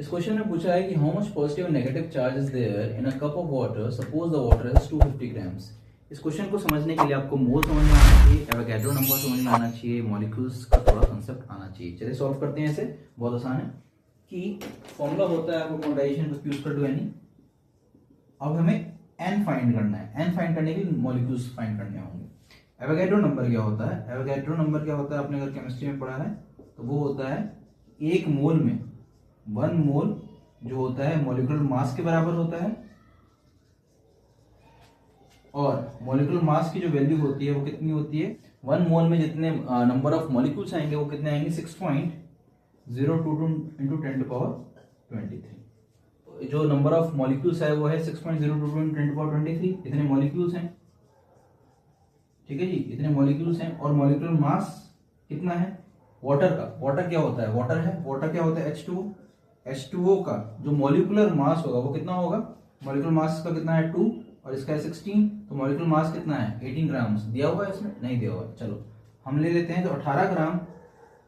इस क्वेश्चन में पूछा है कि how much positive and negative charge is there in a cup of water, suppose the water is 250 grams. इस question को समझने के लिए आपको मोल समझ में आना चाहिए, एवोगैड्रो नंबर समझ में आना चाहिए, मॉलिक्यूल्स का थोड़ा कंसेप्ट आना चाहिए। चलिए सॉल्व करते हैं इसे, बहुत आसान है। कि फॉर्मूला होता है आपको क्वांटाइजेशन को यूज कर दो यानी। अब हमें एन फाइंड करना है, एन फाइंड करने के लिए मॉलिक्यूल्स फाइंड करने होंगे। एवोगैड्रो नंबर क्या होता है? एवोगैड्रो नंबर क्या होता है आपने अगर केमिस्ट्री में पढ़ा है तो वो होता है एक मोल में 1 मोल जो होता है मॉलिक्यूलर मास के बराबर होता है, और मॉलिक्यूलर मास की जो वैल्यू होती है वो कितनी होती है? 1 मोल में जितने नंबर ऑफ मॉलिक्यूल्स आएंगे वो कितने आएंगे? 6.022 इंटू 10⁻23। जो नंबर ऑफ मॉलिक्यूल्स है वो है 6.022 इंटू 10⁻23। इतने मॉलिक्यूल्स हैं, ठीक है जी, इतने मॉलिक्यूल्स हैं। और मॉलिक्यूलर मास कितना है वाटर का? वाटर क्या होता है? वाटर है, वाटर क्या होता है? H2O। H2O का जो मॉलिक्यूलर मास होगा वो कितना होगा? मॉलिक्यूलर मास का कितना है? 2 और इसका है 16, तो मॉलिक्यूलर मास कितना है? 18 ग्राम्स। दिया हुआ है इसमें? नहीं दिया हुआ है। चलो हम ले लेते हैं, तो 18 ग्राम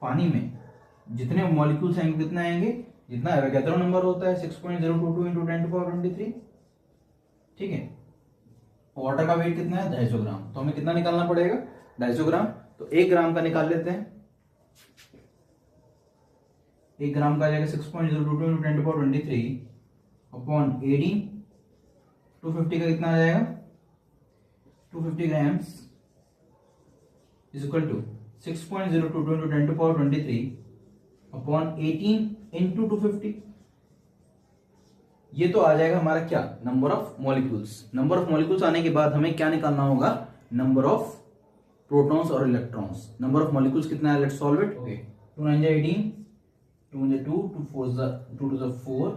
पानी में जितने मॉलिक्यूल्स आएंगे कितने आएंगे? जितना एवोगैड्रो नंबर होता है 6.022 इंटू 10⁻23, ठीक है। वाटर का वेट कितना है? 250 ग्राम। तो हमें कितना निकालना पड़ेगा? 250 ग्राम। तो 1 ग्राम का निकाल लेते हैं। 1 ग्राम का आ जाएगा 6.022 इंटू 10⁻23 अपॉन 18। 250 का कितना आ जाएगा? 250 grams is equal to 6.022 into 10⁻23 upon 18 into 250। ये तो आ जाएगा हमारा क्या? Number of molecules. Number of molecules आने के बाद हमें क्या निकालना होगा? नंबर ऑफ प्रोटॉन्स और इलेक्ट्रॉन्स। नंबर ऑफ मॉलिक्यूल्स कितना है? Let's solve it. ओके, 2 9 18, 2 2, 2 4 2 2 4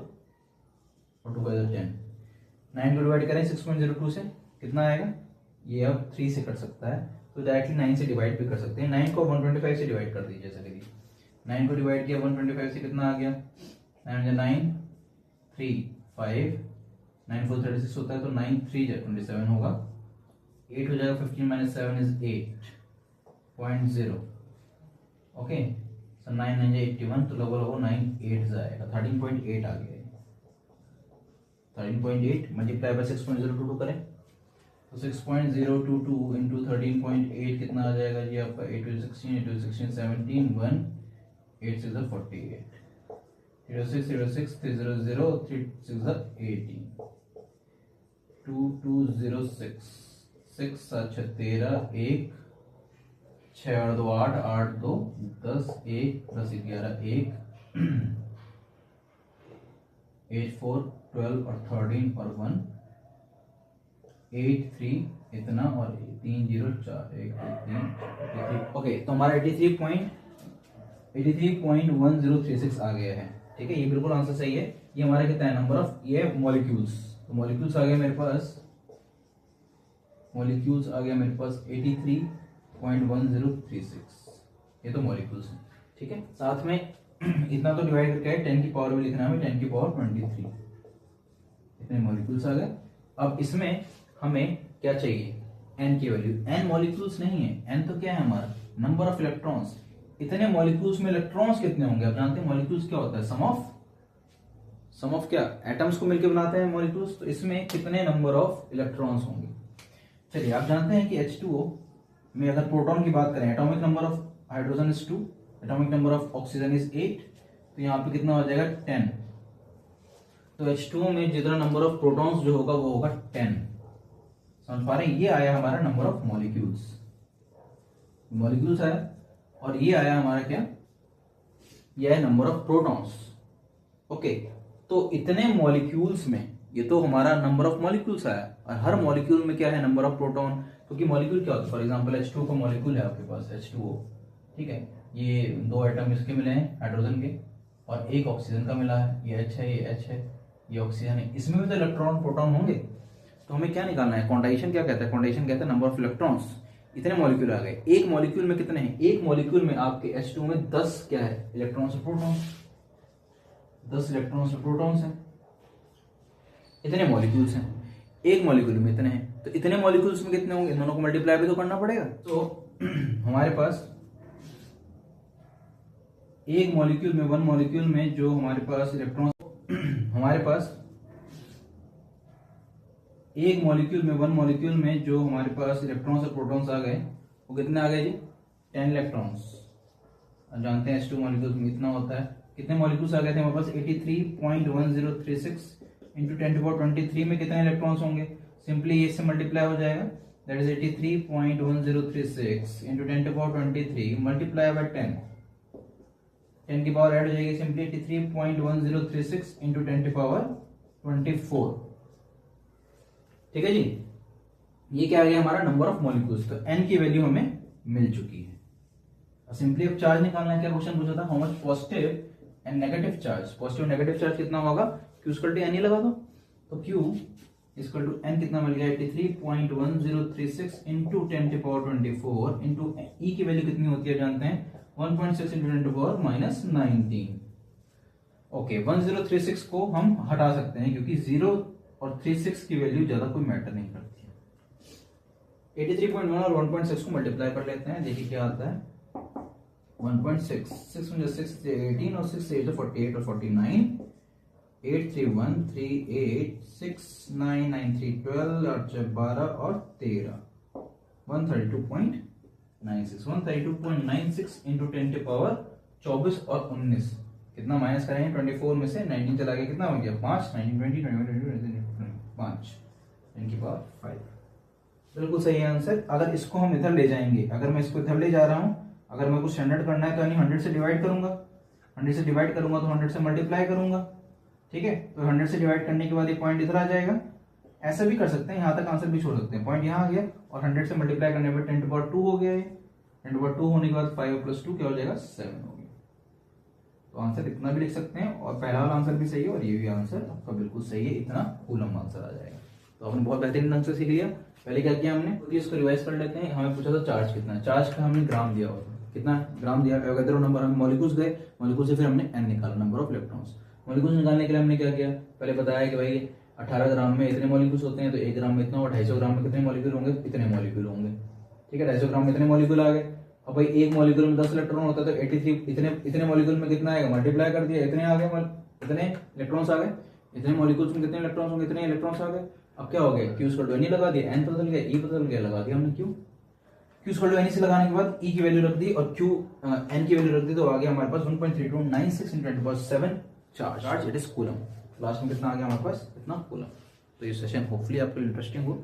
और 2 5 10। 9 को डिवाइड करें 6.02 से, कितना आएगा? ये अब 3 से कट सकता है, तो डायरेक्टली 9 से डिवाइड भी कर सकते हैं। 9 को 125 से डिवाइड कर दीजिए। जैसा कि 9 को डिवाइड किया 125 से, कितना आ गया? 9 9 3 5 9 4 36 होता है, तो 9 3 27 होगा। 8 हो जाएगा, 15 माइनस 7 इज 8.0। ओके, सो 9 9 81, तो लगभग 9 8 जाएगा, 13.8 आ गया। 13.8 मल्टीप्लाई बाय 6.022 करें तो 6.022 इंटू 13.8 कितना आ जाएगा जी आपका? 8 16 8 16 17 1 8 6 48 06 06 300 36 18 2206 6 7 13 1 6 8 2 8 8 2 10 1 10 11 1 8 4 12 और 13 और 1 8 3 इतना और 3 0 4 1 2 3 83। ओके, तो हमारा 83.1036 आ गया है, ठीक है। ये बिल्कुल आंसर सही है। ये हमारा कितना है? नंबर ऑफ ये मॉलिक्यूल्स। तो मॉलिक्यूल्स आ गया मेरे पास, मॉलिक्यूल्स आ गया मेरे पास 83.1036। ये तो मॉलिक्यूल्स हैं, ठीक है। साथ में इतना तो डिवाइड करके 10 की पावर में लिखना है, 10 की पावर 23। इतने मॉलिक्यूल्स आ गए। अब इसमें हमें क्या चाहिए? एन की वैल्यू। एन मॉलिक्यूल्स नहीं है, एन तो क्या है हमारा? Number of electrons. इतने मॉलिक्यूल्स में इलेक्ट्रॉन्स कितने होंगे? आप जानते हैं मॉलिक्यूल्स क्या होता है? सम ऑफ क्या? एटम्स को मिलकर बनाते हैं मॉलिक्यूल्स। तो इसमें कितने नंबर ऑफ इलेक्ट्रॉन्स होंगे? चलिए, आप जानते हैं कि H2O में अगर प्रोटॉन की बात करें, atomic number of hydrogen is 2, atomic number of oxygen is 8, तो यहाँ पे कितना हो जाएगा? 10। तो H2O में जितना नंबर ऑफ प्रोटॉन्स जो होगा वो होगा 10। समझ पा रहे हैं? ये आया हमारा नंबर ऑफ मॉलिक्यूल्स आया, और ये आया हमारा क्या? ये है नंबर ऑफ प्रोटॉन्स। ओके, तो इतने मॉलिक्यूल्स में ये तो हमारा नंबर ऑफ मॉलिक्यूल्स आया, और हर मॉलिक्यूल में क्या है? Number of proton. क्योंकि मॉलिक्यूल क्या होता है? फॉर एग्जांपल H2O का मॉलिक्यूल है आपके पास, H2O, ठीक है। ये 2 एटम इसके मिले हैं हाइड्रोजन के, और 1 ऑक्सीजन का मिला है। ये H है, ये H है, ये ऑक्सीजन है। इसमें भी तो इलेक्ट्रॉन प्रोटॉन होंगे। तो हमें क्या निकालना है? क्वांटाइजेशन क्या कहता है? क्वांटाइजेशन कहता है नंबर ऑफ इलेक्ट्रॉन्स। इतने मॉलिक्यूल आ गए। एक मॉलिक्यूल में कितने हैं? एक मॉलिक्यूल में आपके H2O में 10 क्या है? इलेक्ट्रॉन्स और प्रोटॉन्स। 10 इलेक्ट्रॉन्स और प्रोटॉन्स हैं। इतने मॉलिक्यूल्स हैं, एक मॉलिक्यूल में इतने हैं। तो इतने मॉलिक्यूल्स में कितने होंगे? इन दोनों को मल्टीप्लाई भी तो करना पड़ेगा। तो हमारे पास एक मॉलिक्यूल में, 1 मॉलिक्यूल में जो हमारे पास इलेक्ट्रॉन्स हमारे पास एक मॉलिक्यूल में, वन मॉलिक्यूल में जो हमारे पास इलेक्ट्रॉन्स और प्रोटॉन्स आ गए, वो कितने आ गए जी? 10 इलेक्ट्रॉन्स। जानते हैं H2 मॉलिक्यूल्स में इतना होता है। कितने मॉलिक्यूल्स आ गए थे हमारे पास? 83.1036 इंटू 10⁻23 में कितने इलेक्ट्रॉन्स होंगे? सिंपली ये से मल्टीप्लाई हो जाएगा, that is 83.1036 into 10⁻23 multiply by 10 की पावर ऐड हो जाएगी, सिंपली 83.1036 इंटू 10⁻24। ठीक है जी, ये क्या आ गया हमारा? Number of molecules. तो n की वैल्यू हमें मिल चुकी है। सिंपली अब चार्ज निकालना है। क्या क्वेश्चन पूछा था? How much positive and negative charge. Positive negative charge कितना होगा? Q इक्वल टू n ही लगा दो। तो Q इक्वल टू n कितना मिल गया? 83.1036 इंटू 10⁻24 इंटू E की वैल्यू कितनी होती है जानते हैं? 1.6 इंटू 10⁻19। ओके, 1036 को हम हटा सकते हैं क्योंकि 0 और 36 की वैल्यू ज्यादा कोई मैटर नहीं करती है। 83.1 और 1.6 को मल्टीप्लाई कर लेते हैं, देखिए क्या आता है। 1.6 6 में 6 से 18 और 6 से 8 48 और 49 831386993 12 और 12 और 13 132.96 इंटू 10⁻24 और 19 कितना माइनस करेंगे? 24 में से 19 चला गया, कितना हो गया? 5 19 20 21 5 10⁻5। बिल्कुल सही है आंसर। अगर इसको हम इधर ले जाएंगे, अगर मैं इसको इधर ले जा रहा हूं, अगर मैं कुछ स्टैंडर्ड करना है तो यानी 100 से डिवाइड करूंगा, 100 से डिवाइड करूंगा तो 100 से मल्टीप्लाई करूंगा। ठीक है, तो 100 से डिवाइड करने के बाद ये पॉइंट इधर आ जाएगा। ऐसा भी कर सकते हैं, यहां तक आंसर भी छोड़ सकते हैं। पॉइंट यहाँ आ गया और 100 से मल्टीप्लाई करने पर 10⁻2 हो गया। 10⁻2 होने के बाद 5 + 2 क्या हो जाएगा? 7 हो गया। तो आंसर इतना भी लिख सकते हैं और पहला वाला आंसर भी सही है और ये भी आंसर आपका बिल्कुल सही है। इतना कूलम आंसर आ जाएगा। तो आपने बहुत बेहतरीन ढंग से सीख लिया। पहले क्या किया हमने, तो इसको रिवाइज कर लेते हैं। हमें पूछा था चार्ज कितना है, चार्ज का हमने ग्राम दिया हुआ था, कितना ग्राम दिया, एवोगैड्रो नंबर। हमें मॉलिक्यूल्स गए, मॉलिक्यूल से फिर हमने n निकाला, नंबर ऑफ इलेक्ट्रॉन्स। मॉलिक्यूल्स निकालने के लिए हमने क्या किया, पहले बताया कि भाई 18 ग्राम में इतने मॉलिक्यूल्स होते हैं, तो 1 ग्राम में इतना, और 250 ग्राम में कितने मॉलिक्यूल होंगे? इतने मॉलिक्यूल होंगे। ठीक है, 250 ग्राम में इतने मॉलिक्यूल आ गए। अब भाई एक मॉलिक्यूल में 10 इलेक्ट्रॉन होता है तो 83 इतने मॉलिक्यूल में कितना आएगा? मल्टीप्लाई कर दिया, इतने आ गए, इतने इलेक्ट्रॉन्स आ गए। इतने मॉलिक्यूल्स में कितने इलेक्ट्रॉन्स होंगे? इतने इलेक्ट्रॉन्स आ गए। अब क्या हो गया? Q इक्वल टू n लगा दिया, n बदल गया, E बदल गया, लगा दिया हमने Q इक्वल टू n से लगाने के बाद E की वैल्यू रख दी और n की वैल्यू रख दी, तो आ गया हमारे पास 1.3296 × 10⁻7 charge. It is coulomb. Last में कितना आ गया हमारे पास? इतना कूलम। तो ये सेशन होपफुली आपके लिए इंटरेस्टिंग हो।